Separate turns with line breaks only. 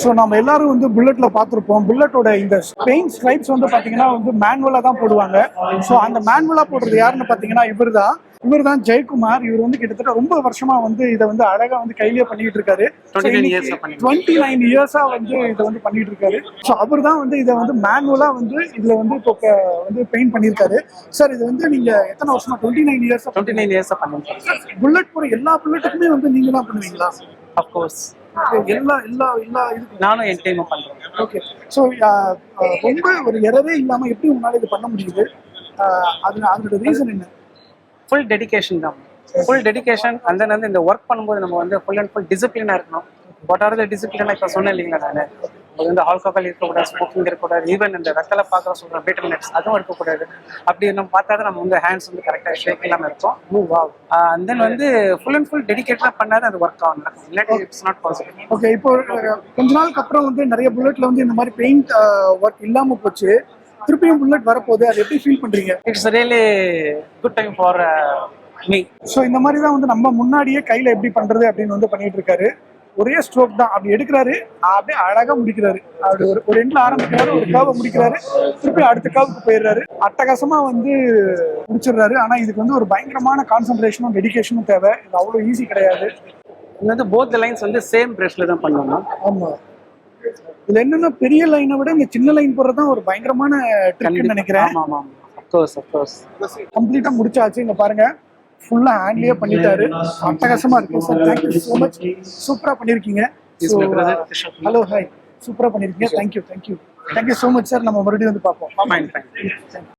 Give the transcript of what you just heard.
So நம்ம எல்லாரும் வந்து புல்லட்ல பார்த்துருப்போம். புல்லட்டோட இந்த பெயிண்ட் ஸ்ட்ரைப்ஸ் வந்து பார்த்தீங்கன்னா வந்து மேனுவலாக தான் போடுவாங்க. ஸோ அந்த மேனுவலாக போடுறது யாருன்னு பார்த்தீங்கன்னா இவர் தான் ஜெயக்குமார். இவர் வந்து கிட்டத்தட்ட ரொம்ப வருஷமா வந்து இதை வந்து அழகா வந்து கையிலேயே பண்ணிட்டு இருக்காரு. 29 இயர்ஸா வந்து இதை வந்து பண்ணிட்டு இருக்காரு. ஸோ அவர் தான் வந்து இதை வந்து மேனுவலா வந்து இதுல வந்து இப்போ வந்து பெயிண்ட் பண்ணியிருக்காரு. சார் இது வந்து நீங்க எத்தனை வருஷமா 29 இயர்ஸா பண்ணுவீங்க? புல்லட் போற எல்லா புல்லட்டுக்குமே வந்து நீங்க தான் பண்ணுவீங்களா?
அஃப்கோர்ஸ்
எல்லா எல்லா எல்லா இதுக்கு
நானும் என் டைம் பண்றேன்.
ஓகே. ஸோ ரொம்ப ஒரு எரவே இல்லாம எப்படி உங்களால இது பண்ண முடியுது? அதோட ரீசன் என்ன?
ஃபுல் டெடிகேஷன் தான். Full dedication. அந்த வந்து இந்த ஒர்க் பண்ணும்போது நம்ம வந்து ஃபுல் அண்ட் ஃபுல் டிசிப்ளினா இருக்கணும். வாட் ஆர் த டிசிப்ளினா இப்போ சொன்னேன் இல்லைங்களா, நான் அது வந்து ஆல்கஹால் இருக்கக்கூடாது, ஸ்மோக்கிங் இருக்கக்கூடாது, ஈவன் இந்த வெத்தலை பார்க்க சொல்கிறேன் விட்டமின்ஸ் அதுவும் இருக்கக்கூடாது. அப்படி நம்ம பார்த்தா தான் நம்ம வந்து ஹேண்ட்ஸ் வந்து கரெக்டாக ஷேக் இல்லாமல் இருக்கும். அண்ட் தென் வந்து ஃபுல் அண்ட் ஃபுல் டெடிகேட்டடாக பண்ணாதான் அது ஒர்க் ஆகும். இல்லாட்டி இட்ஸ் நாட் பாசிபிள்.
ஓகே. இப்போ கொஞ்ச நாளுக்கு அப்புறம் வந்து நிறைய புல்லட்ல வந்து இந்த மாதிரி பெயிண்ட் ஒர்க் இல்லாமல் போச்சு. திருப்பியும் புல்லட் வரப்போகுது. அது எப்படி ஃபீல் பண்றீங்க?
It's really good time for me.
So இந்த மாதிரி தான் வந்து நம்ம முன்னாடியே கையில் எப்படி பண்றது அப்படின்னு வந்து பண்ணிட்டு இருக்காரு. ஒரே ஸ்ட்ரோக் தான், அப்படி எடுக்கிறாரு, அப்படியே அழகா முடிக்கிறாரு. அப்படி ஒரு எண்ட்ல ஆரம்பிக்கிறாரு, ஒரு கர்வை முடிக்கிறாரு, திருப்பி அடுத்த கர்வுக்கு போயிடுறாரு. அட்டகாசமா வந்து முடிச்சிடுறாரு. ஆனா இதுக்கு வந்து ஒரு பயங்கரமான கான்சென்ட்ரேஷனும் டெடிகேஷனும் தேவை. இது அவ்வளோ ஈஸி கிடையாது.
இது வந்து போத் லைன்ஸ் வந்து சேம் பிரஷ்ல தான் பண்ணணும்.
ஆமா. இதுல என்னன்னா பெரிய லைனை விட இந்த சின்ன லைன் போடுறதுதான் ஒரு பயங்கரமான ட்ரிக்னு நினைக்கிறேன். கம்ப்ளீட்டா முடிச்சாச்சு. இங்க பாருங்க, ஃபுல்லா ஹேண்ட்லயே பண்ணிட்டாரு. அட்டகாசமா இருக்கு சார். Thank you so much. சூப்பரா பண்ணிருக்கீங்க. Hello, hi. சூப்பரா பண்ணிருக்கீங்க. Thank you so much sir. நம்ம மறுபடியும் வந்து பார்ப்போம்.